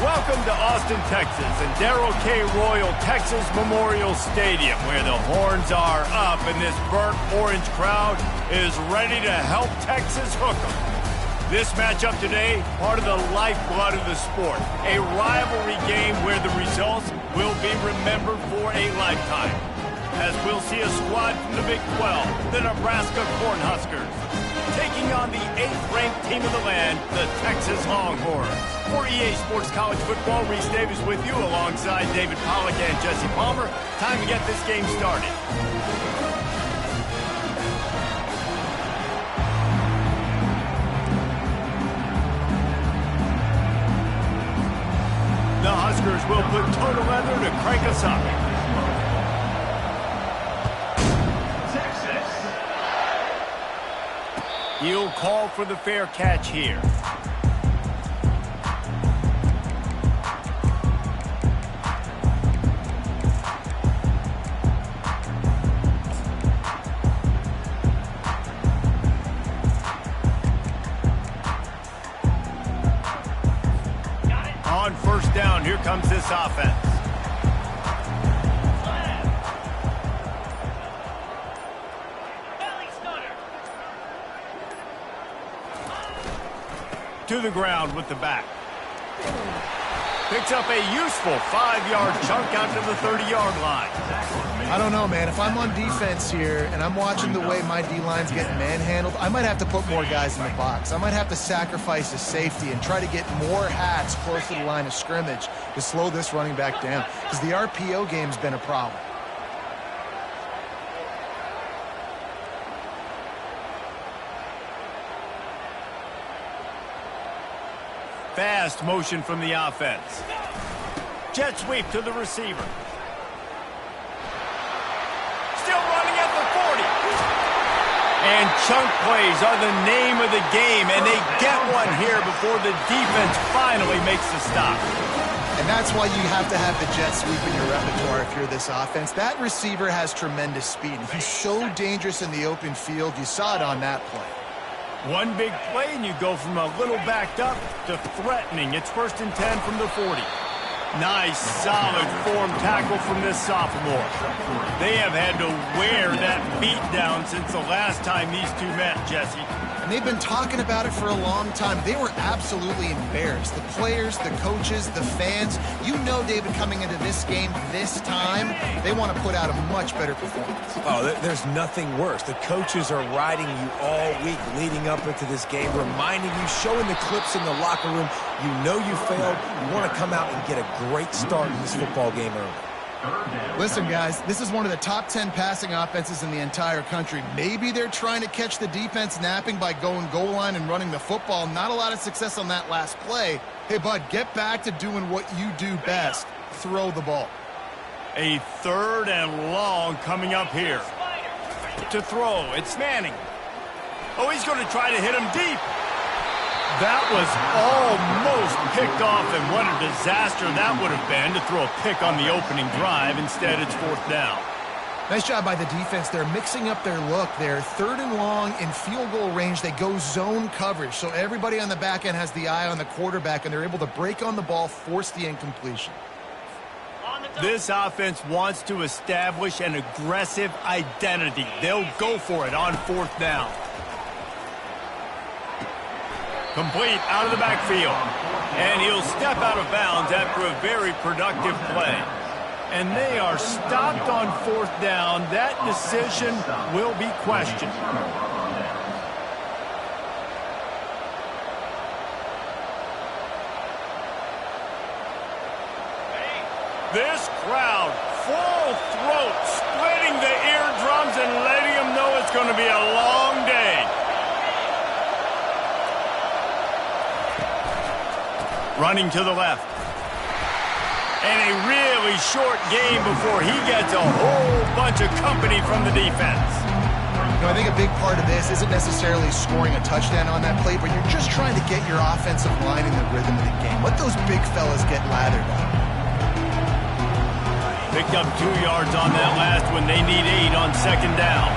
Welcome to Austin, Texas, and Darrell K. Royal Texas Memorial Stadium, where the horns are up and this burnt orange crowd is ready to help Texas hook 'em. This matchup today, part of the lifeblood of the sport, a rivalry game where the results will be remembered for a lifetime. As we'll see a squad from the Big 12, the Nebraska Cornhuskers, taking on the 8th-ranked team of the land, the Texas Longhorns. For EA Sports College Football, Reese Davis with you alongside David Pollack and Jesse Palmer. Time to get this game started. The Huskers will put total leather to crank us up. He'll call for the fair catch here. On first down, here comes this offense. To the ground with the back. Picks up a useful 5-yard chunk out to the 30-yard line. I don't know, man. If I'm on defense here and I'm watching the way my D-line's getting manhandled, I might have to put more guys in the box. I might have to sacrifice a safety and try to get more hats close to the line of scrimmage to slow this running back down, because the RPO game's been a problem. Fast motion from the offense. Jet sweep to the receiver. Still running at the 40. And chunk plays are the name of the game, and they get one here before the defense finally makes the stop. And that's why you have to have the jet sweep in your repertoire if you're this offense. That receiver has tremendous speed. He's so dangerous in the open field. You saw it on that play. One big play, and you go from a little backed up to threatening. It's 1st and 10 from the 40. Nice, solid form tackle from this sophomore. They have had to wear that beat down since the last time these two met, Jesse. And they've been talking about it for a long time. They were absolutely embarrassed. The players, the coaches, the fans. You know, David, coming into this game this time, they want to put out a much better performance. Oh, there's nothing worse. The coaches are riding you all week leading up into this game, reminding you, showing the clips in the locker room. You know you failed. You want to come out and get a great start in this football game early. Listen, guys, this is one of the top 10 passing offenses in the entire country. Maybe they're trying to catch the defense napping by going goal line and running the football. Not a lot of success on that last play. Hey, bud, get back to doing what you do best. Throw the ball. A 3rd and long coming up here. To throw, it's Manning. Oh, he's going to try to hit him deep. That was almost picked off, and what a disaster that would have been to throw a pick on the opening drive. Instead, it's 4th down. Nice job by the defense. They're mixing up their look. They're 3rd and long in field goal range. They go zone coverage, so everybody on the back end has the eye on the quarterback, and they're able to break on the ball, force the incompletion. This offense wants to establish an aggressive identity. They'll go for it on 4th down. Complete out of the backfield. And he'll step out of bounds after a very productive play. And they are stopped on 4th down. That decision will be questioned. This crowd, full throat, splitting the eardrums and letting them know it's going to be a long day. Running to the left. And a really short game before he gets a whole bunch of company from the defense. You know, I think a big part of this isn't necessarily scoring a touchdown on that play, but you're just trying to get your offensive line in the rhythm of the game. Let those big fellas get lathered up. Picked up 2 yards on that last one. They need 8 on 2nd down.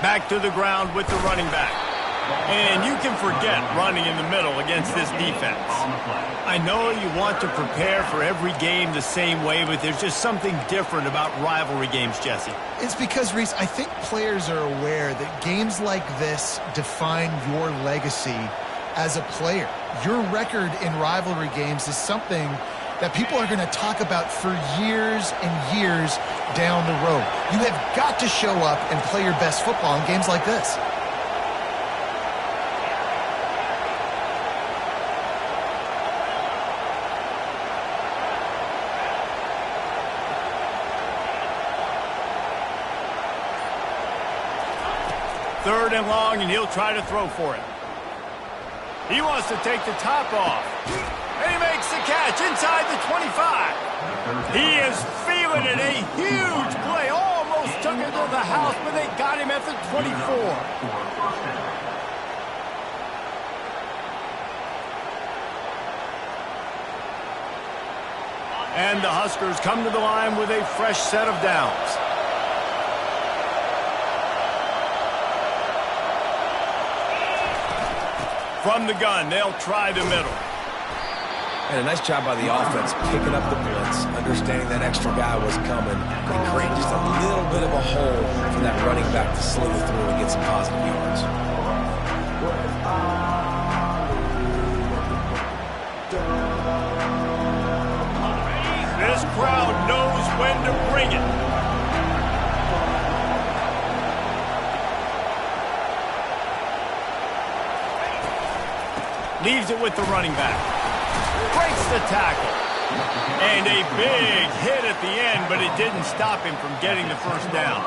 Back to the ground with the running back. And you can forget running in the middle against this defense. I know you want to prepare for every game the same way, but there's just something different about rivalry games, Jesse. It's because, Reese, I think players are aware that games like this define your legacy as a player. Your record in rivalry games is something that people are going to talk about for years and years down the road. You have got to show up and play your best football in games like this. Third and long, and he'll try to throw for it. He wants to take the top off. And he makes the catch inside the 25. He is feeling it. A huge play. Almost took it to the house, but they got him at the 24. And the Huskers come to the line with a fresh set of downs. From the gun, they'll try the middle. And a nice job by the offense picking up the blitz, understanding that extra guy was coming, and creating just a little bit of a hole for that running back to slither through and get some positive yards. This crowd knows when to bring it. Leaves it with the running back. Breaks the tackle. And a big hit at the end, but it didn't stop him from getting the first down.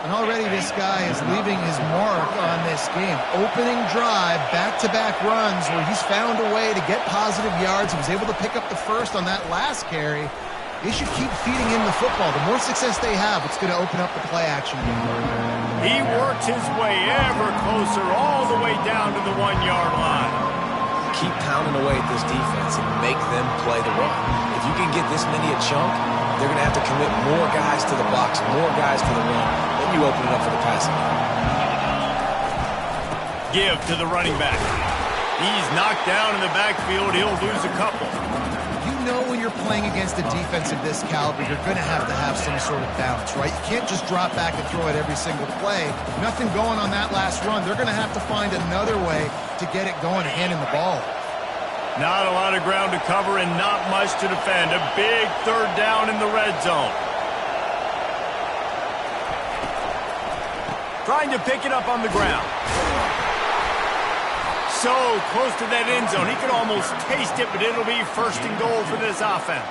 And already this guy is leaving his mark on this game. Opening drive, back-to-back runs where he's found a way to get positive yards. He was able to pick up the first on that last carry. They should keep feeding him the football. The more success they have, it's going to open up the play-action game. He works his way ever closer all the way down to the 1-yard line. Keep pounding away at this defense and make them play the run. If you can get this many a chunk, they're going to have to commit more guys to the box, more guys to the run. Then you open it up for the passing. Give to the running back. He's knocked down in the backfield. He'll lose a couple. You know when you're playing against a defense of this caliber, you're going to have some sort of balance, right? You can't just drop back and throw it every single play. Nothing going on that last run. They're going to have to find another way to get it going and handing the ball. Not a lot of ground to cover and not much to defend. A big third down in the red zone. Trying to pick it up on the ground. So close to that end zone. He could almost taste it, but it'll be first and goal for this offense.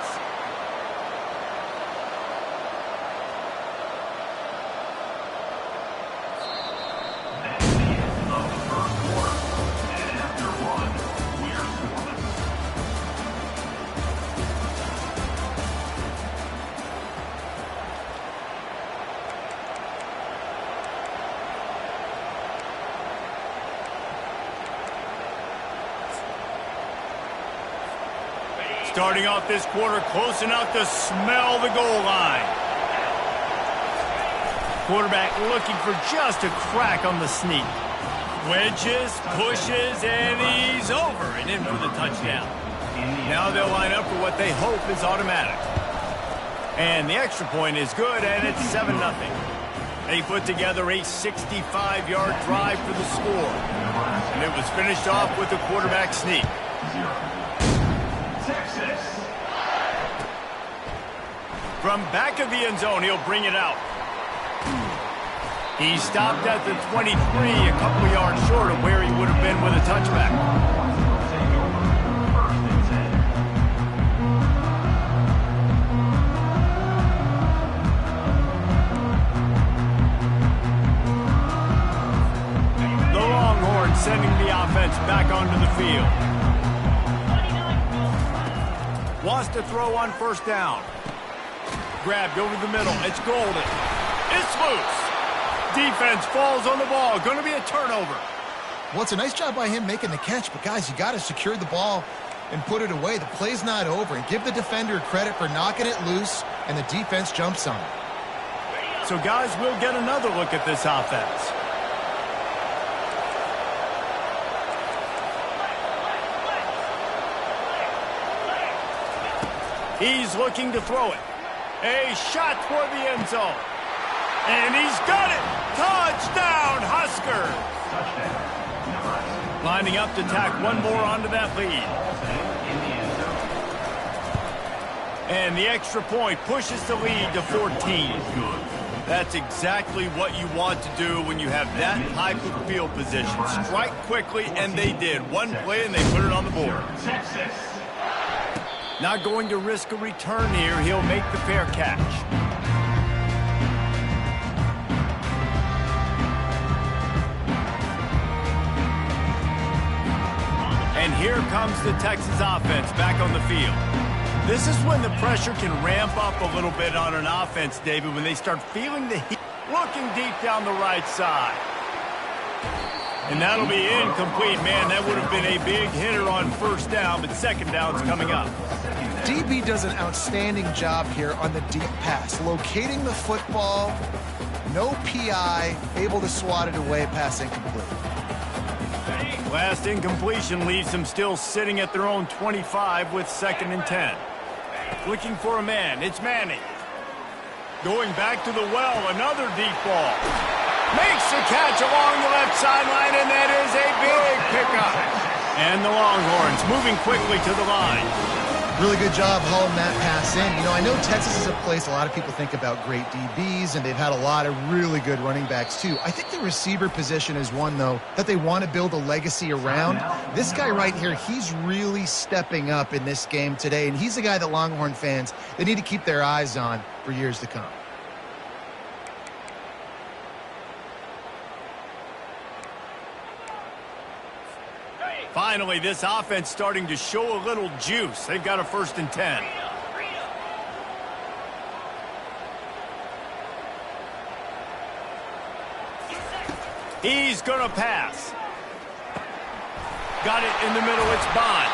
Starting off this quarter close enough to smell the goal line. Quarterback looking for just a crack on the sneak. Wedges, pushes, and he's over and in for the touchdown. Now they'll line up for what they hope is automatic. And the extra point is good, and it's 7-0. They put together a 65-yard drive for the score. And it was finished off with a quarterback sneak. From back of the end zone, he'll bring it out. He stopped at the 23, a couple yards short of where he would have been with a touchback. The Longhorns sending the offense back onto the field. Wants to throw on first down. Grabbed over the middle. It's Golden. It's loose. Defense falls on the ball. Going to be a turnover. Well, it's a nice job by him making the catch, but guys, you got to secure the ball and put it away. The play's not over, and give the defender credit for knocking it loose, and the defense jumps on it. So, guys, we'll get another look at this offense. He's looking to throw it. A shot toward the end zone. And he's got it! Touchdown, Huskers! Lining up to tack one more onto that lead. And the extra point pushes the lead to 14. That's exactly what you want to do when you have that type of field position. Strike quickly, and they did. One play, and they put it on the board. Not going to risk a return here. He'll make the fair catch. And here comes the Texas offense back on the field. This is when the pressure can ramp up a little bit on an offense, David, when they start feeling the heat. Looking deep down the right side. And that'll be incomplete. Man, that would have been a big hitter on first down, but second down's coming up. DB does an outstanding job here on the deep pass. Locating the football, no PI, able to swat it away, pass incomplete. Last incompletion leaves them still sitting at their own 25 with 2nd and 10. Looking for a man, it's Manning. Going back to the well, another deep ball. Makes the catch along the left sideline, and that is a big pickup. And the Longhorns moving quickly to the line. Really good job hauling that pass in. You know, I know Texas is a place a lot of people think about great DBs, and they've had a lot of really good running backs too. I think the receiver position is one, though, that they want to build a legacy around. This guy right here, he's really stepping up in this game today, and he's a guy that Longhorn fans, they need to keep their eyes on for years to come. Finally, this offense starting to show a little juice. They've got a 1st and 10. He's going to pass. Got it in the middle. It's Bond.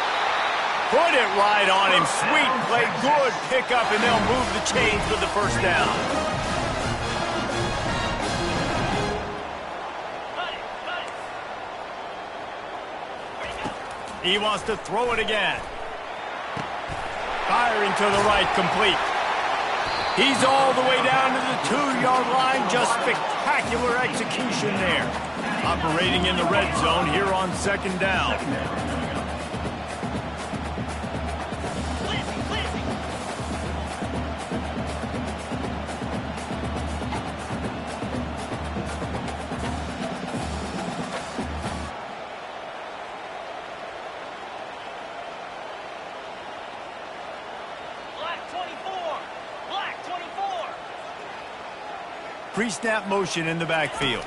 Put it right on him. Sweet play. Good pickup, and they'll move the chains with the 1st down. He wants to throw it again. Firing to the right, complete. He's all the way down to the 2-yard line. Just spectacular execution there. Operating in the red zone here on 2nd down. Pre-snap motion in the backfield.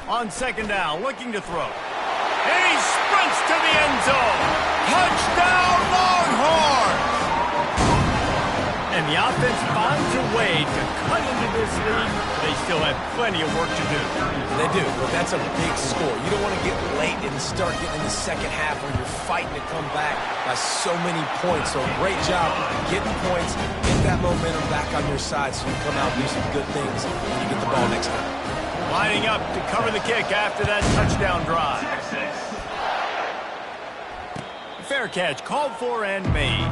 On 2nd down, looking to throw. And he sprints to the end zone. Touchdown, Longhorns! And the offense finds a way to cut into this lead. They still have plenty of work to do. They do, but that's a big score. You don't want to get late and start getting in the second half where you're fighting to come back by so many points. So great job getting points, get that momentum back on your side so you come out and do some good things when you get the ball next time. Lining up to cover the kick after that touchdown drive. Fair catch called for and made.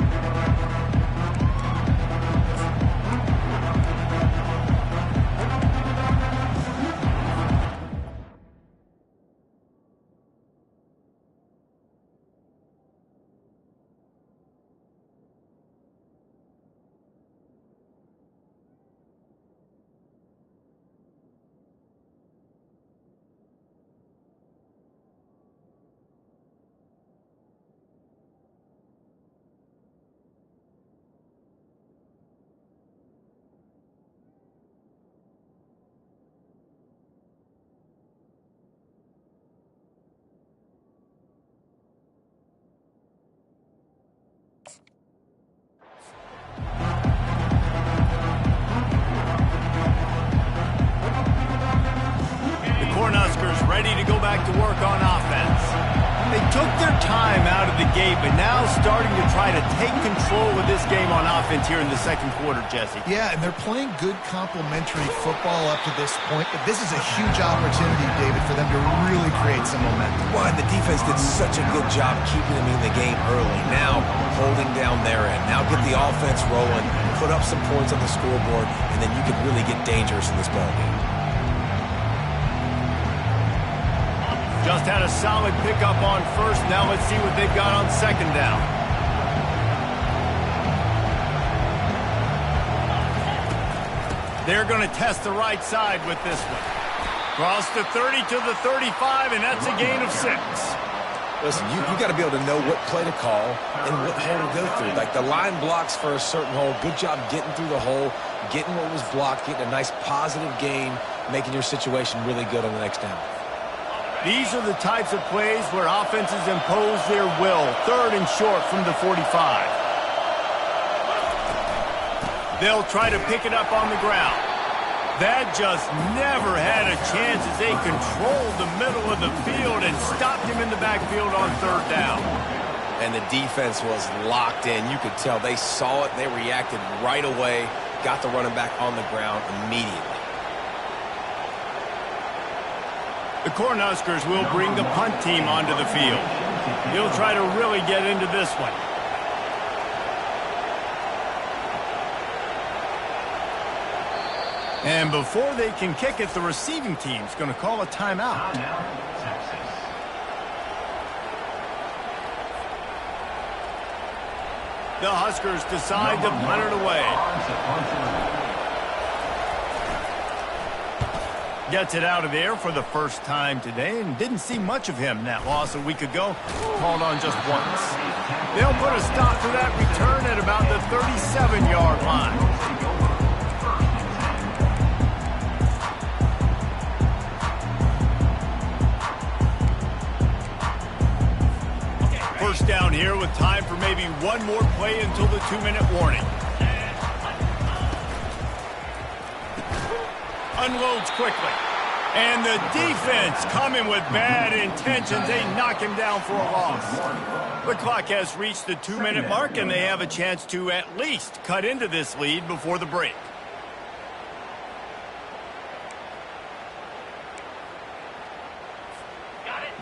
Ready to go back to work on offense. They took their time out of the gate, but now starting to try to take control of this game on offense here in the second quarter, Jesse. Yeah, and they're playing good complementary football up to this point, but this is a huge opportunity, David, for them to really create some momentum. Well, and the defense did such a good job keeping them in the game early. Now, holding down their end. Now get the offense rolling, put up some points on the scoreboard, and then you can really get dangerous in this ballgame. Just had a solid pickup on first. Now let's see what they've got on second down. They're going to test the right side with this one. Cross the 30 to the 35, and that's a gain of 6. Listen, you got to be able to know what play to call and what hole to go through. Like the line blocks for a certain hole. Good job getting through the hole, getting what was blocked, getting a nice positive gain, making your situation really good on the next down. These are the types of plays where offenses impose their will. 3rd and short from the 45. They'll try to pick it up on the ground. That just never had a chance as they controlled the middle of the field and stopped him in the backfield on 3rd down. And the defense was locked in. You could tell they saw it. They reacted right away, got the running back on the ground immediately. The Cornhuskers will bring the punt team onto the field. He'll try to really get into this one. And before they can kick it, the receiving team's going to call a timeout. The Huskers decide to punt it away. Gets it out of there for the first time today, and didn't see much of him in that loss a week ago. Called on just once. They'll put a stop to that return at about the 37-yard line. First down here with time for maybe one more play until the 2-minute warning. Unloads quickly. And the defense coming with bad intentions. They knock him down for a loss. The clock has reached the 2-minute mark, and they have a chance to at least cut into this lead before the break.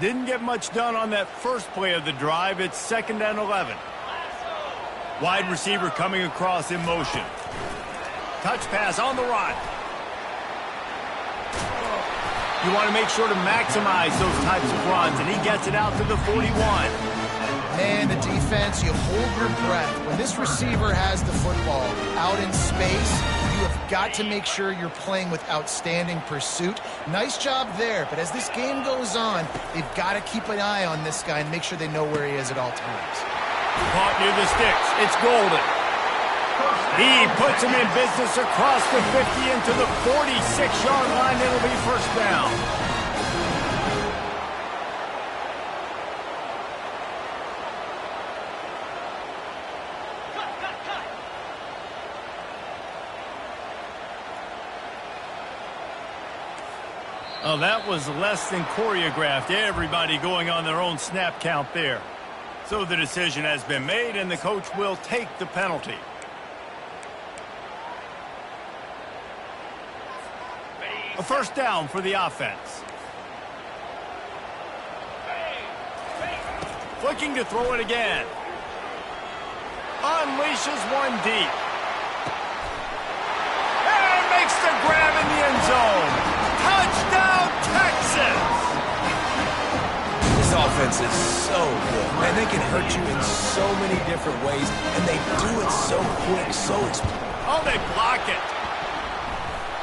Didn't get much done on that first play of the drive. It's 2nd and 11. Wide receiver coming across in motion. Touch pass on the run. You want to make sure to maximize those types of runs, and he gets it out to the 41. Man, the defense, you hold your breath. When this receiver has the football out in space, you have got to make sure you're playing with outstanding pursuit. Nice job there, but as this game goes on, they've got to keep an eye on this guy and make sure they know where he is at all times. Caught near the sticks. It's Golden. He puts him in business across the 50 into the 46-yard line. It'll be first down. Oh, that was less than choreographed. Everybody going on their own snap count there. So the decision has been made, and the coach will take the penalty. A first down for the offense. Looking to throw it again. Unleashes one deep. And makes the grab in the end zone. Touchdown, Texas! This offense is so good. Man, they can hurt you in so many different ways, and they do it so quick, so explosive. Oh, they block it.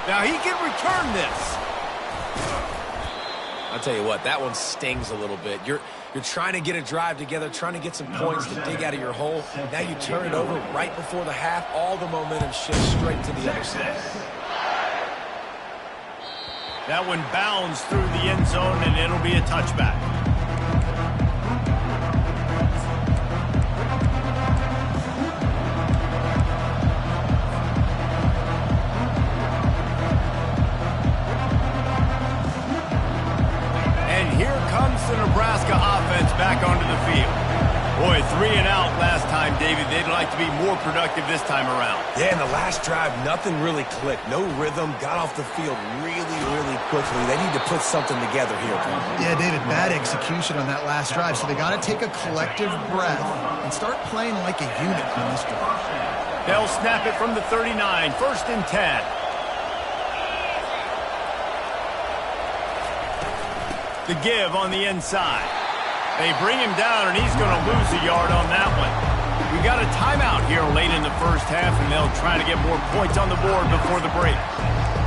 Now he can return this. I'll tell you what, that one stings a little bit. You're trying to get a drive together, trying to get some points to dig out of your hole. Now you turn it over right before the half. All the momentum shifts straight to the other side. That one bounds through the end zone, and it'll be a touchback. And here comes the Nebraska offense back onto the field. effective this time around. Yeah, in the last drive, nothing really clicked. No rhythm, got off the field really quickly. They need to put something together here. Yeah, David, bad execution on that last drive. So they got to take a collective breath and start playing like a unit on this drive. They'll snap it from the 39, 1st and 10. The give on the inside. They bring him down, and he's going to lose a yard on that one. We got a timeout here late in the first half, and they'll try to get more points on the board before the break.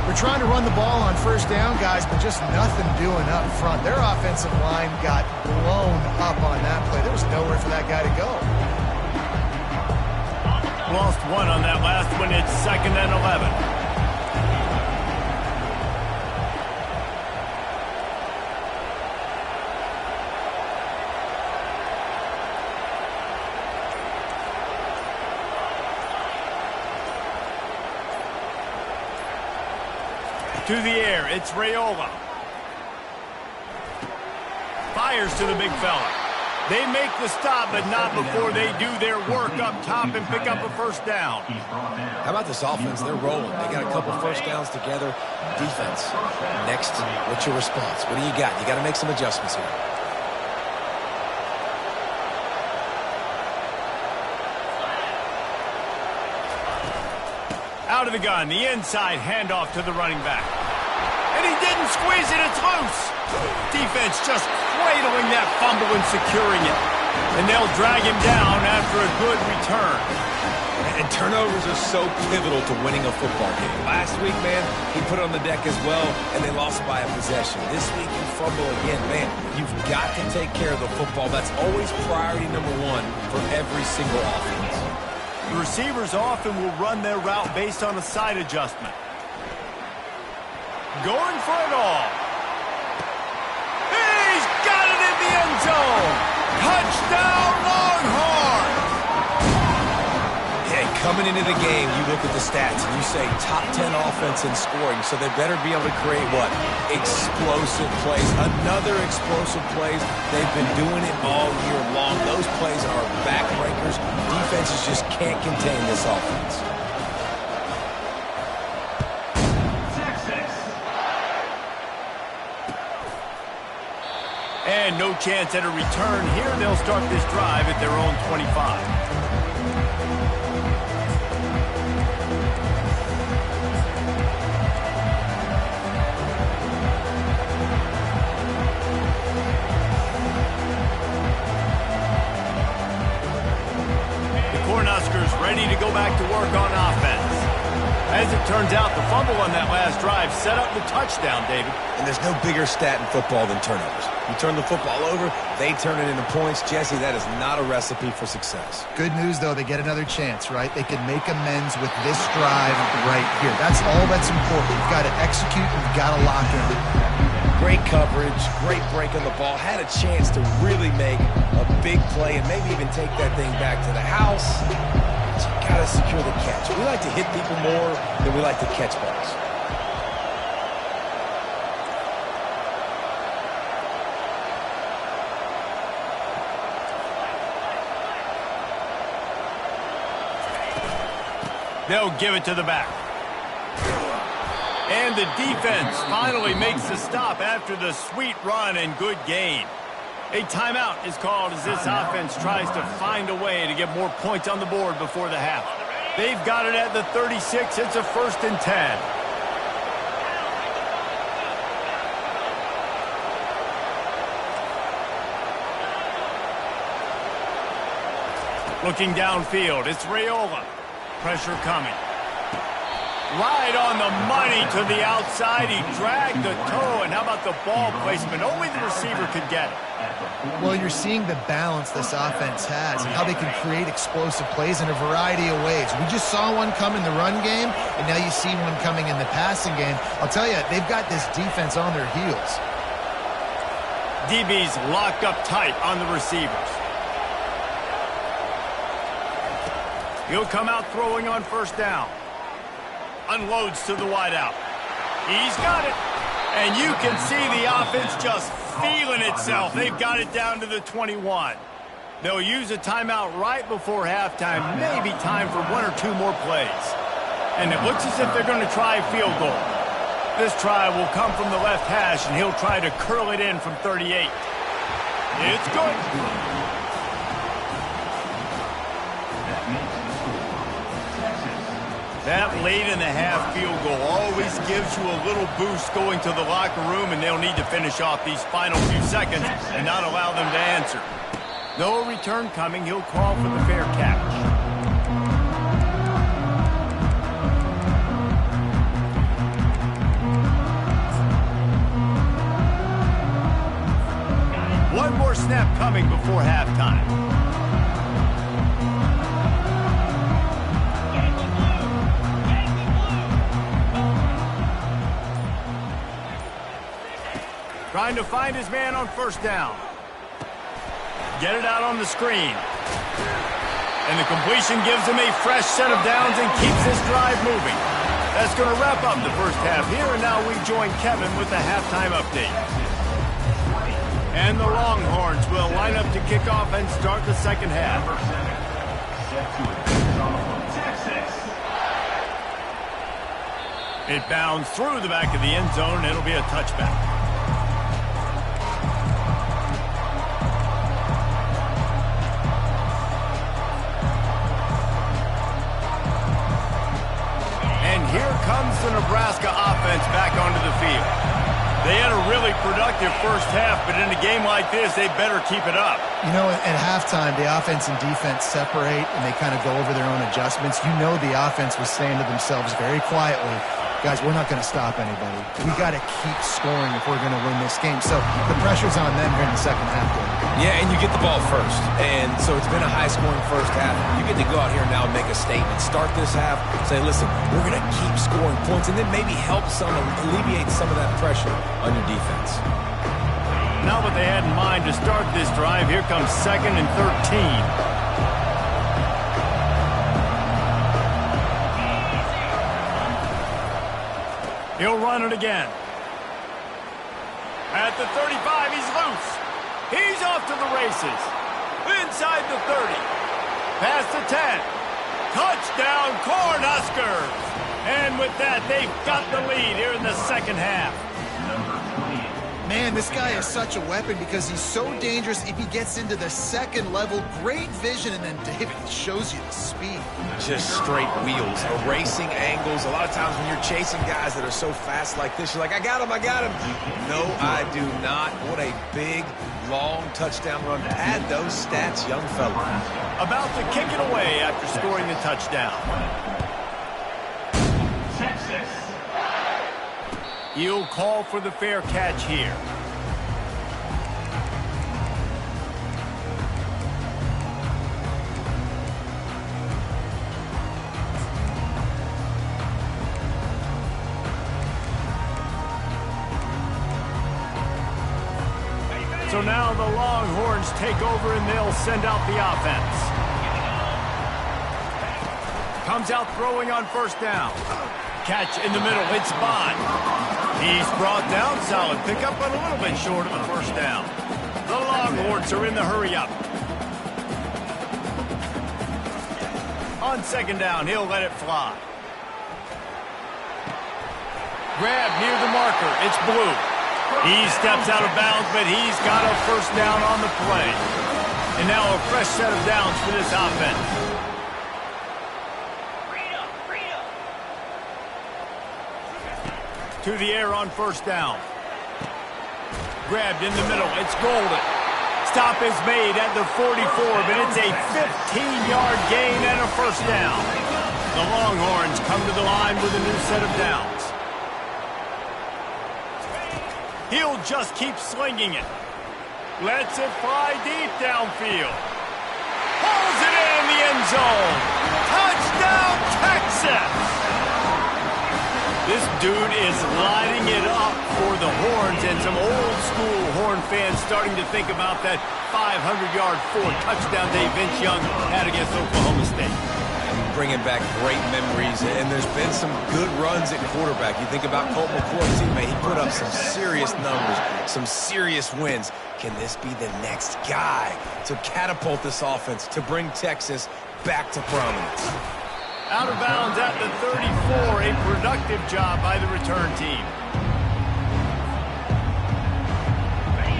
We're trying to run the ball on 1st down, guys, but just nothing doing up front. Their offensive line got blown up on that play. There was nowhere for that guy to go. Lost one on that last one. It's 2nd and 11. To the air, it's Raiola. Fires to the big fella. They make the stop, but not before they do their work up top and pick up a 1st down. How about this offense? They're rolling. They got a couple 1st downs together. Defense. Next, what's your response? What do you got? You got to make some adjustments here. Out of the gun, the inside handoff to the running back. And he didn't squeeze it, it's loose. Defense just cradling that fumble and securing it. And they'll drag him down after a good return. And turnovers are so pivotal to winning a football game. Last week, man, he put it on the deck as well, and they lost by a possession. This week, you fumble again. Man, you've got to take care of the football. That's always priority number 1 for every single offense. The receivers often will run their route based on a side adjustment. Going for it all. He's got it in the end zone. Touchdown, Longhorns! Yeah, coming into the game, you look at the stats and you say top 10 offense in scoring, so they better be able to create what? Explosive plays. Another explosive plays. They've been doing it all year long. Those plays are backbreakers. Defenses just can't contain this offense. And no chance at a return here. They'll start this drive at their own 25. The Cornhuskers ready to go back to work on offense. As it turns out, the fumble on that last drive set up the touchdown, David. And there's no bigger stat in football than turnovers. You turn the football over, they turn it into points. Jesse, that is not a recipe for success. Good news, though, they get another chance, right? They can make amends with this drive right here. That's all that's important. You've got to execute, you've got to lock in. Great coverage, great break on the ball. Had a chance to really make a big play and maybe even take that thing back to the house. But you got to secure the catch. We like to hit people more than we like to catch balls. They'll give it to the back. And the defense finally makes the stop after the sweet run and good gain. A timeout is called as this offense tries to find a way to get more points on the board before the half. They've got it at the 36. It's a 1st and 10. Looking downfield, it's Raiola. Pressure coming. Right on the money to the outside. He dragged the toe, and how about the ball placement? Only the receiver could get it. Well, you're seeing the balance this offense has and how they can create explosive plays in a variety of ways. We just saw one come in the run game, and now you see one coming in the passing game. I'll tell you, they've got this defense on their heels. DB's locked up tight on the receivers. He'll come out throwing on 1st down. Unloads to the wideout. He's got it. And you can see the offense just feeling itself. They've got it down to the 21. They'll use a timeout right before halftime, maybe time for 1 or 2 more plays. And it looks as if they're going to try a field goal. This try will come from the left hash, and he'll try to curl it in from 38. It's good. That late in the half field goal always gives you a little boost going to the locker room, and they'll need to finish off these final few seconds and not allow them to answer. No return coming. He'll call for the fair catch. One more snap coming before halftime. Trying to find his man on first down. Get it out on the screen. And the completion gives him a fresh set of downs and keeps this drive moving. That's going to wrap up the first half here, and now we join Kevin with the halftime update. And the Longhorns will line up to kick off and start the second half. It bounds through the back of the end zone, and it'll be a touchback. Here comes the Nebraska offense back onto the field. They had a really productive first half, but in a game like this, they better keep it up. You know, at halftime, the offense and defense separate, and they kind of go over their own adjustments. You know the offense was saying to themselves very quietly, guys, we're not going to stop anybody. We got to keep scoring if we're going to win this game. So the pressure's on them here in the second half. Yeah, and you get the ball first. And so it's been a high-scoring first half. You get to go out here now and make a statement. Start this half, say, listen, we're going to keep scoring points, and then maybe help alleviate some of that pressure on your defense. Not what they had in mind to start this drive. Here comes 2nd and 13. He'll run it again. At the 35, he's loose. He's off to the races. Inside the 30. Past the 10. Touchdown, Cornhuskers. And with that, they've got the lead here in the second half. Man, this guy is such a weapon because he's so dangerous if he gets into the second level. Great vision, and then David shows you the speed. Just straight wheels, erasing angles. A lot of times when you're chasing guys that are so fast like this, you're like, I got him. No, I do not. What a big, long touchdown run. Add those stats, young fella. About to kick it away after scoring the touchdown. He'll call for the fair catch here. So now the Longhorns take over and they'll send out the offense. Comes out throwing on first down. Catch in the middle, it's Bond. He's brought down, solid pickup, but a little bit short of the first down. The Longhorns are in the hurry up. On second down, he'll let it fly. Grab near the marker, it's Blue. He steps out of bounds, but he's got a first down on the play. And now a fresh set of downs for this offense. To the air on first down. Grabbed in the middle. It's Golden. Stop is made at the 44, but it's a 15-yard gain and a first down. The Longhorns come to the line with a new set of downs. He'll just keep slinging it. Lets it fly deep downfield. Pulls it in the end zone. Touchdown, Texas! This dude is lighting it up for the Horns, and some old-school Horn fans starting to think about that 500-yard Ford touchdown day Vince Young had against Oklahoma State. bringing back great memories, and there's been some good runs at quarterback. You think about Colt McCoy, teammate. He put up some serious numbers, some serious wins. Can this be the next guy to catapult this offense, to bring Texas back to prominence? Out of bounds at the 34, a productive job by the return team.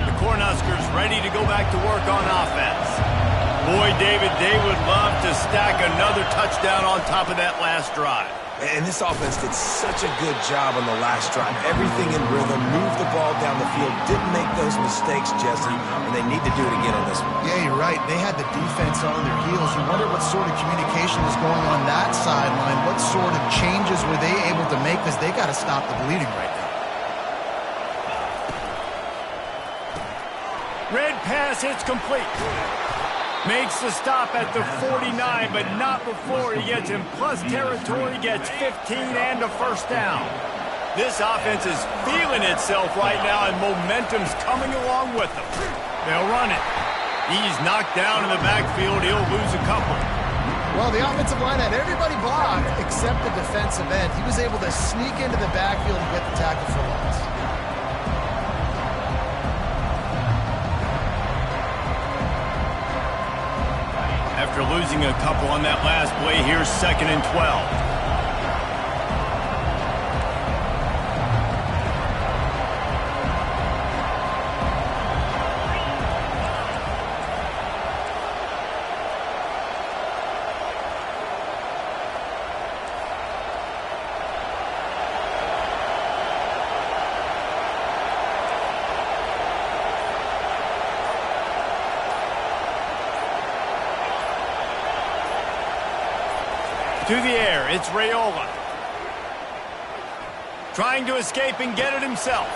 The Cornhuskers ready to go back to work on offense. Boy, David, they would love to stack another touchdown on top of that last drive. And this offense did such a good job on the last drive. Everything in rhythm, moved the ball down the field, didn't make those mistakes, Jesse, and they need to do it again on this one. Yeah, you're right. They had the defense on their heels. You wonder what sort of communication is going on that sideline. What sort of changes were they able to make, because they got to stop the bleeding right now. Red pass hits complete. Makes the stop at the 49, but not before he gets in plus territory, gets 15 and a first down. This offense is feeling itself right now, and momentum's coming along with them. They'll run it. He's knocked down in the backfield. He'll lose a couple. Well, the offensive line had everybody blocked except the defensive end. He was able to sneak into the backfield and get the tackle for loss. After losing a couple on that last play, here's 2nd and 12. To the air, it's Raiola. Trying to escape and get it himself.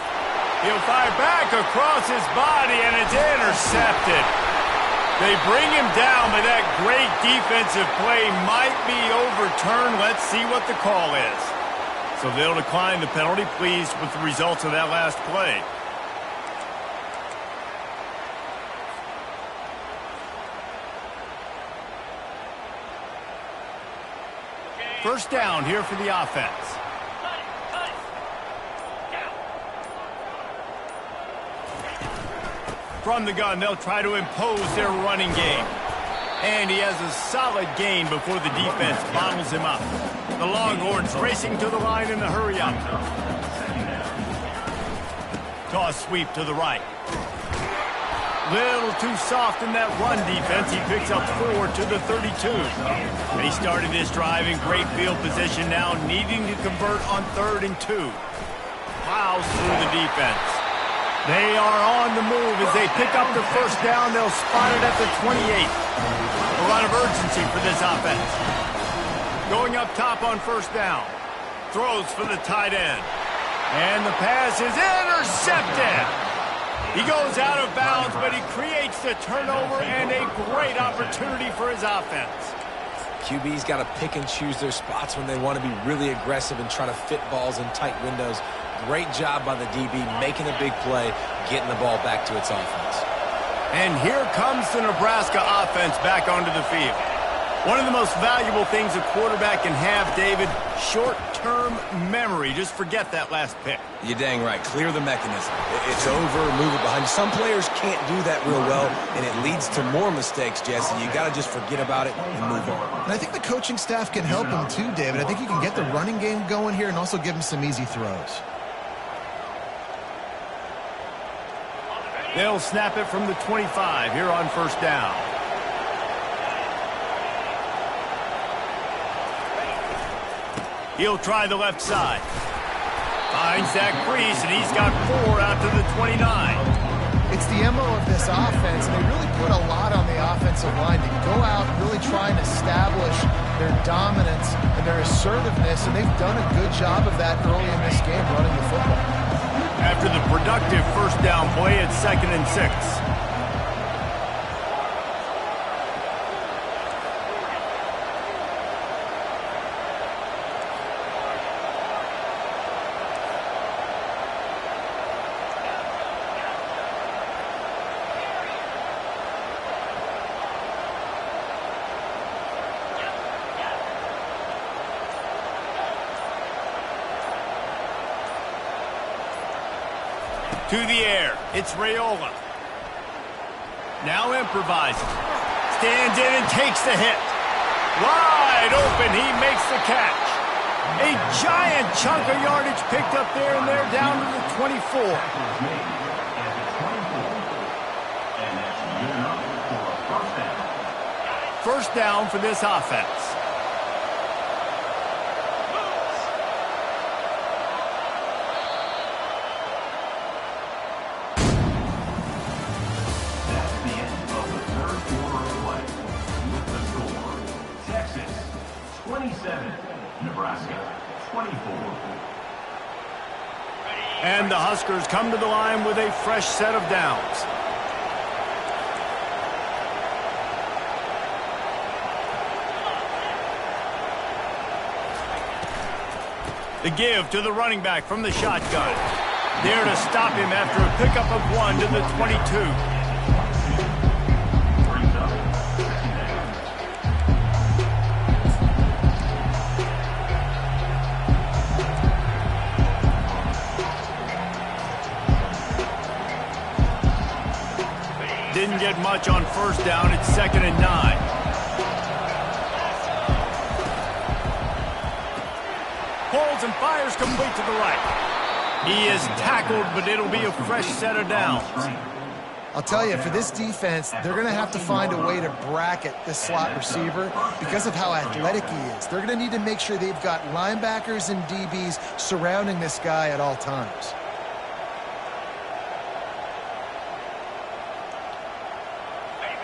He'll fire back across his body, and it's intercepted. They bring him down, but that great defensive play might be overturned. Let's see what the call is. So they'll decline the penalty, pleased with the results of that last play. First down here for the offense. From the gun, they'll try to impose their running game. And he has a solid gain before the defense bottles him up. The Longhorns racing to the line in the hurry-up. Toss sweep to the right. Little too soft in that run defense. He picks up 4 to the 32. They started this drive in great field position, now needing to convert on 3rd and 2. Plows through the defense. They are on the move as they pick up the first down. They'll spot it at the 28. A lot of urgency for this offense. Going up top on first down. Throws for the tight end. And the pass is intercepted. He goes out of bounds, but he creates the turnover and a great opportunity for his offense. QB's got to pick and choose their spots when they want to be really aggressive and try to fit balls in tight windows. Great job by the DB making a big play, getting the ball back to its offense. And here comes the Nebraska offense back onto the field. One of the most valuable things a quarterback can have, David, short-term memory. Just forget that last pick. You're dang right. Clear the mechanism. It's over, move it behind you. Some players can't do that real well, and it leads to more mistakes, Jesse. You got to just forget about it and move on. And I think the coaching staff can help him too, David. I think you can get the running game going here and also give him some easy throws. They'll snap it from the 25 here on first down. He'll try the left side. Finds that crease, and he's got 4 out to the 29. It's the MO of this offense, and they really put a lot on the offensive line to go out and really try and establish their dominance and their assertiveness, and they've done a good job of that early in this game running the football. After the productive first down play, it's 2nd and 6. To the air, it's Raiola. Now improvising. Stands in and takes the hit. Wide open, he makes the catch. A giant chunk of yardage picked up there, and they're down to the 24. First down for this offense. And the Huskers come to the line with a fresh set of downs. The give to the running back from the shotgun. There to stop him after a pickup of 1 to the 22. Didn't get much on first down. It's 2nd and 9. Pulls and fires complete to the right. He is tackled, but it'll be a fresh set of downs. I'll tell you, for this defense, they're going to have to find a way to bracket this slot receiver because of how athletic he is. They're going to need to make sure they've got linebackers and DBs surrounding this guy at all times.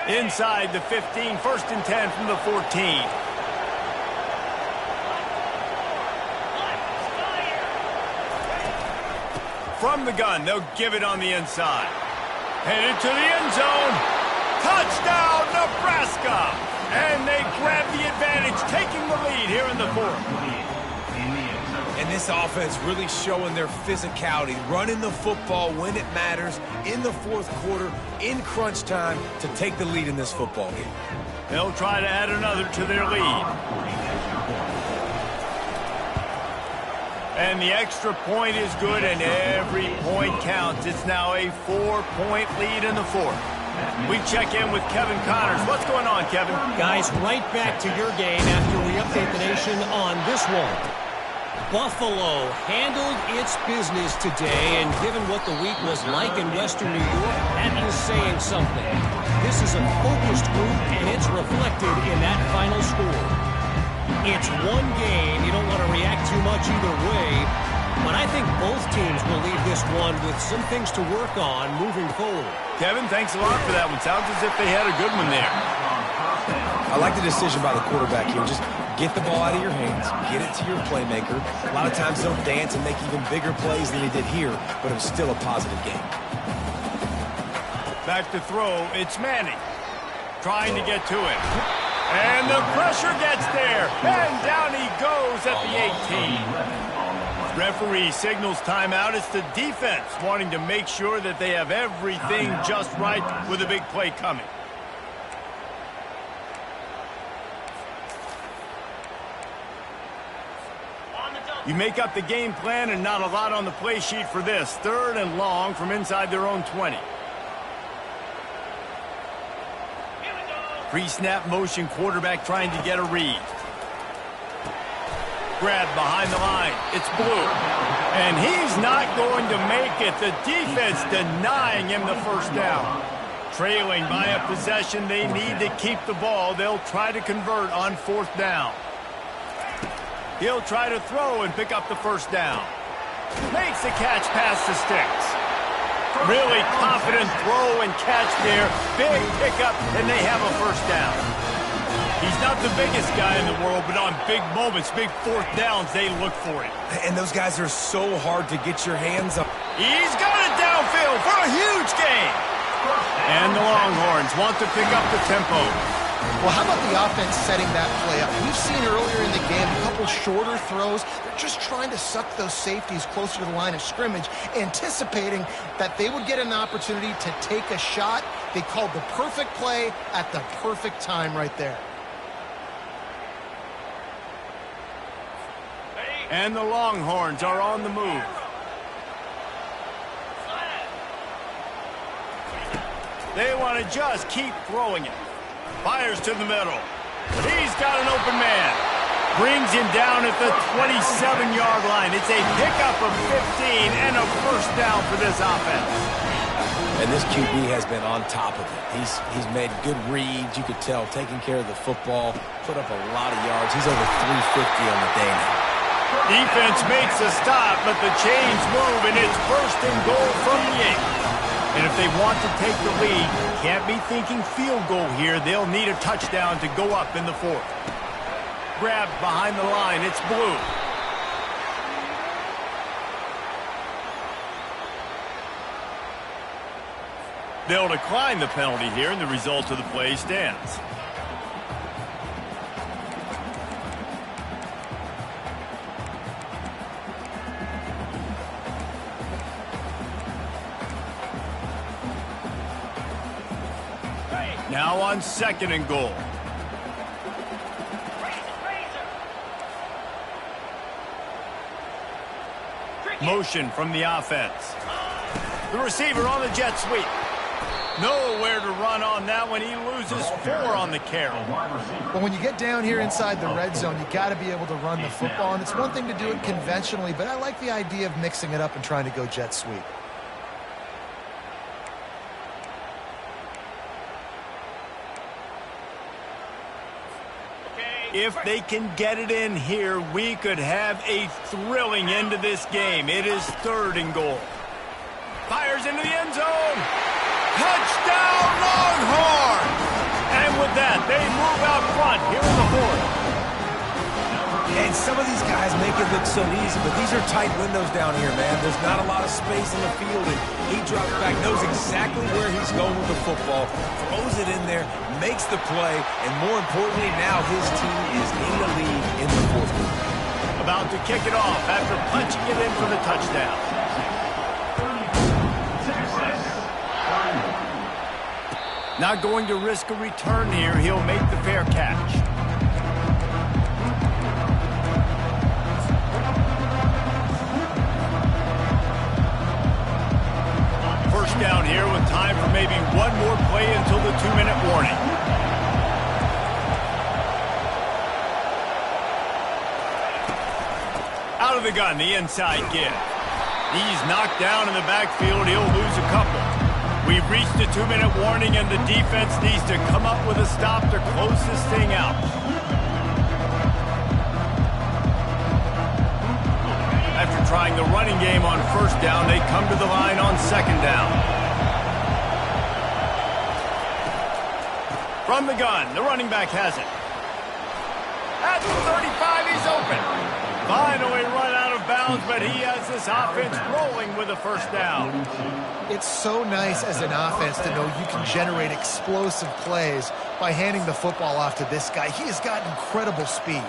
Inside the 15, 1st and 10 from the 14. From the gun, they'll give it on the inside. Headed to the end zone. Touchdown, Nebraska! And they grab the advantage, taking the lead here in the 4th. And this offense really showing their physicality, running the football when it matters, in the 4th quarter, in crunch time, to take the lead in this football game. They'll try to add another to their lead. And the extra point is good, and every point counts. It's now a 4-point lead in the 4th. We check in with Kevin Connors. What's going on, Kevin? Guys, right back to your game after we update the nation on this one. Buffalo handled its business today, and given what the week was like in Western New York, that is saying something. This is a focused group, and it's reflected in that final score. It's one game. You don't want to react too much either way, but I think both teams will leave this one with some things to work on moving forward. Kevin, thanks a lot for that one. Sounds as if they had a good one there. I like the decision by the quarterback here. Just get the ball out of your hands. Get it to your playmaker. A lot of times they'll dance and make even bigger plays than they did here, but it was still a positive game. Back to throw, it's Manning. Trying to get to it. And the pressure gets there. And down he goes at the 18. Referee signals timeout. It's the defense wanting to make sure that they have everything just right with a big play coming. You make up the game plan and not a lot on the play sheet for this. 3rd and long from inside their own 20. Pre-snap motion, quarterback trying to get a read. Grab behind the line. It's Blue. And he's not going to make it. The defense denying him the first down. Trailing by a possession, they need to keep the ball. They'll try to convert on 4th down. He'll try to throw and pick up the first down. Makes the catch past the sticks. Really confident throw and catch there. Big pickup, and they have a first down. He's not the biggest guy in the world, but on big moments, big 4th downs, they look for it. And those guys are so hard to get your hands on. He's got it downfield for a huge gain. And the Longhorns want to pick up the tempo. Well, how about the offense setting that play up? We've seen earlier in the game a couple shorter throws. They're just trying to suck those safeties closer to the line of scrimmage, anticipating that they would get an opportunity to take a shot. They called the perfect play at the perfect time right there. And the Longhorns are on the move. They want to just keep throwing it. Fires to the middle. He's got an open man. Brings him down at the 27-yard line. It's a pickup of 15 and a first down for this offense. And this QB has been on top of it. He's made good reads. You could tell, taking care of the football, put up a lot of yards. He's over 350 on the day now. Defense makes a stop, but the chains move, and it's first and goal from the 8. And if they want to take the lead, can't be thinking field goal here. They'll need a touchdown to go up in the 4th. Grabbed behind the line. It's Blue. They'll decline the penalty here, and the result of the play stands. Now on 2nd and goal. Motion from the offense. The receiver on the jet sweep. Nowhere to run on that one. He loses 4 on the carry. But when you get down here inside the red zone, you got to be able to run the football. And it's one thing to do it conventionally, but I like the idea of mixing it up and trying to go jet sweep. If they can get it in here, we could have a thrilling end to this game. It is 3rd and goal. Fires into the end zone. Touchdown, Longhorns! And with that, they move out front here in the 4th. And some of these guys make it look so easy, but these are tight windows down here, man. There's not a lot of space in the field, and he drops back, knows exactly where he's going with the football, throws it in there, makes the play, and more importantly, now his team is in the lead in the 4th quarter. About to kick it off after punching it in for the touchdown. Not going to risk a return here. He'll make the fair catch. First down here with time for maybe one more play until the 2-minute warning. Out of the gun, the inside give. He's knocked down in the backfield. He'll lose a couple. We've reached the 2-minute warning, and the defense needs to come up with a stop to close this thing out. After trying the running game on 1st down, they come to the line on 2nd down. From the gun, the running back has it. At the 35, he's open. Finally run out of bounds, but he has this offense rolling with a 1st down. It's so nice as an offense to know you can generate explosive plays by handing the football off to this guy. He has got incredible speed.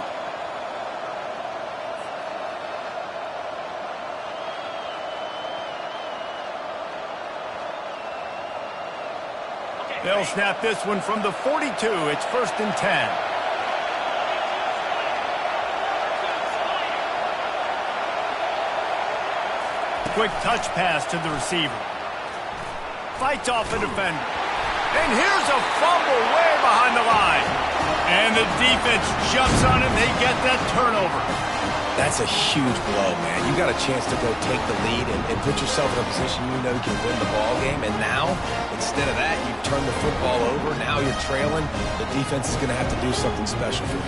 They'll snap this one from the 42. It's 1st and 10. Quick touch pass to the receiver. Fights off a defender. And here's a fumble way behind the line. And the defense jumps on it, and they get that turnover. That's a huge blow, man. You got a chance to go take the lead and put yourself in a position you know you can win the ball game. And now, instead of that, you turn the football over. Now you're trailing. The defense is going to have to do something special for you.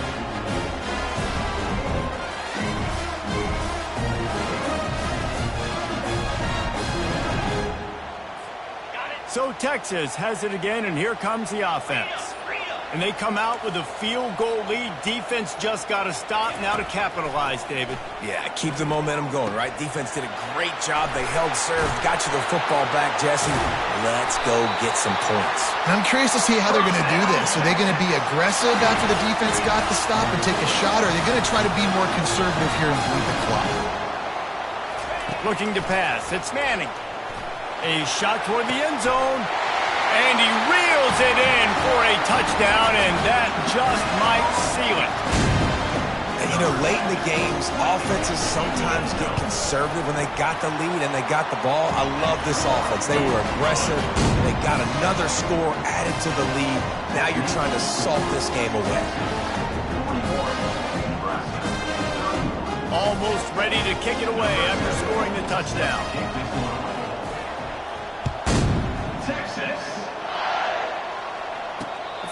So Texas has it again, and here comes the offense. And they come out with a field goal lead. Defense just got to stop now to capitalize, David. Yeah, keep the momentum going, right? Defense did a great job. They held serve, got you the football back, Jesse. Let's go get some points. And I'm curious to see how they're going to do this. Are they going to be aggressive after the defense got the stop and take a shot, or are they going to try to be more conservative here and bleed the clock? Looking to pass. It's Manning. A shot toward the end zone. And he reels it in for a touchdown, and that just might seal it. And You know, late in the games, offenses sometimes get conservative when they got the lead and they got the ball. I love this offense. They were aggressive. They got another score added to the lead. Now you're trying to salt this game away. Almost ready to kick it away after scoring the touchdown. Texas.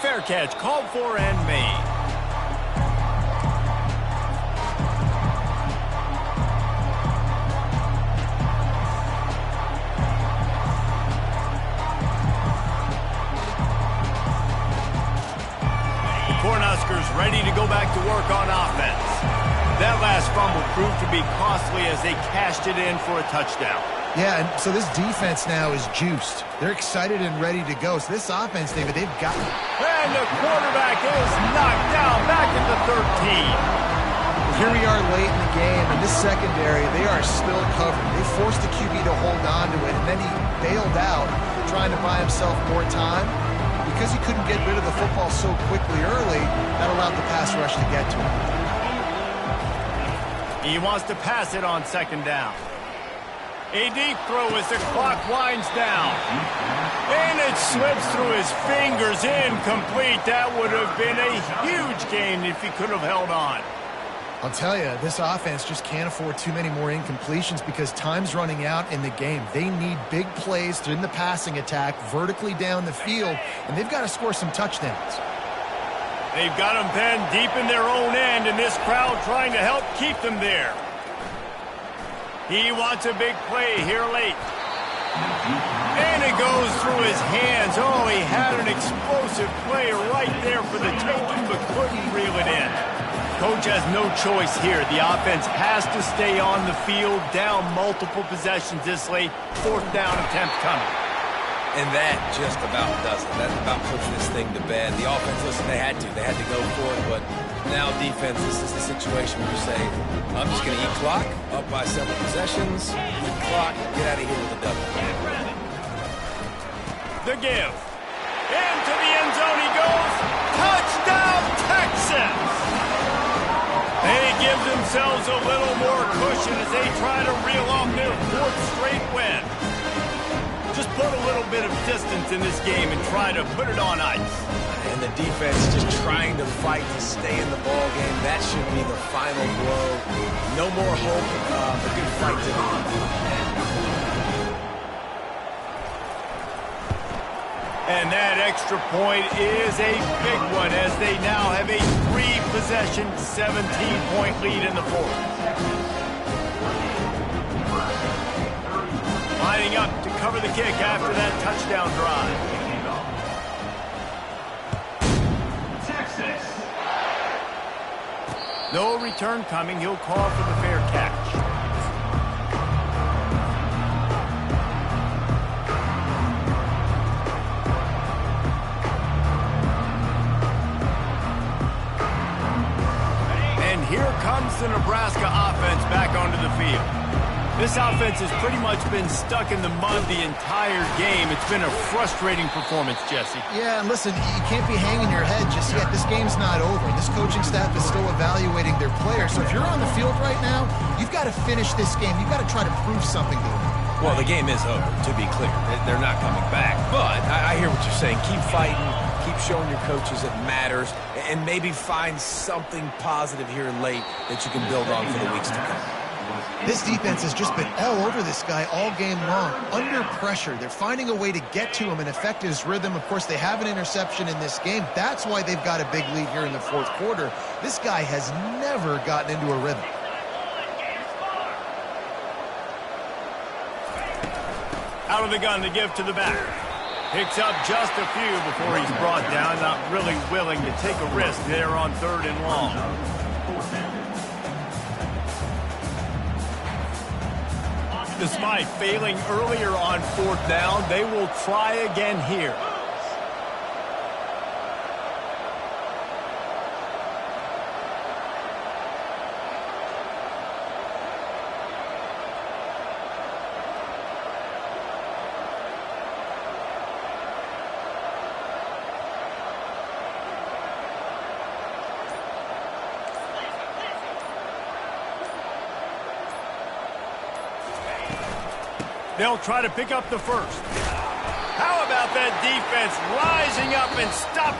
Fair catch called for and made. Cornhuskers ready to go back to work on offense. That last fumble proved to be costly as they cashed it in for a touchdown. Yeah, and so this defense now is juiced. They're excited and ready to go. So this offense, David, they've got it. And the quarterback is knocked down back at the 13. Here we are late in the game, and this secondary, they are still covered. They forced the QB to hold on to it, and then he bailed out, trying to buy himself more time. Because he couldn't get rid of the football so quickly early, that allowed the pass rush to get to him. He wants to pass it on second down. A deep throw as the clock winds down. And it slips through his fingers, incomplete. That would have been a huge gain if he could have held on. I'll tell you, this offense just can't afford too many more incompletions because time's running out in the game. They need big plays in the passing attack, vertically down the field, and they've got to score some touchdowns. They've got them pinned deep in their own end, and this crowd trying to help keep them there. He wants a big play here late. And it goes through his hands. Oh, he had an explosive play right there for the taking, but couldn't reel it in. Coach has no choice here. The offense has to stay on the field, down multiple possessions this late. Fourth down attempt coming. And that just about does it. That's about pushing this thing to bed. The offense, listen, they had to. They had to go for it, but now defense, this is the situation where you say, I'm just going to eat clock, up by several possessions, eat clock, get out of here with a W. The give. Into the end zone he goes. Touchdown, Texas! They give themselves a little more cushion as they try to reel off their fourth straight win. Just put a little bit of distance in this game and try to put it on ice. And the defense just trying to fight to stay in the ball game. That should be the final blow. No more hope. A good fight to the And that extra point is a big one as they now have a 3-possession, 17-point lead in the fourth. Lining up to cover the kick after that touchdown drive. Texas. No return coming. He'll call for the fair catch. Here comes the Nebraska offense back onto the field. This offense has pretty much been stuck in the mud the entire game. It's been a frustrating performance, Jesse. Yeah, and listen, you can't be hanging your head just yet. This game's not over. This coaching staff is still evaluating their players. So if you're on the field right now, you've got to finish this game. You've got to try to prove something to them. Well, the game is over, to be clear. They're not coming back. But I hear what you're saying. Keep fighting. Keep showing your coaches it matters, and maybe find something positive here late that you can build on for the weeks to come. This defense has just been all over this guy all game long. Under pressure, they're finding a way to get to him and affect his rhythm. Of course, they have an interception in this game. That's why they've got a big lead here in the fourth quarter. This guy has never gotten into a rhythm. Out of the gun to give to the back. Picks up just a few before he's brought down. Not really willing to take a risk there on 3rd and long. Despite failing earlier on 4th down, they will try again here. They'll try to pick up the first. How about that defense rising up and stopping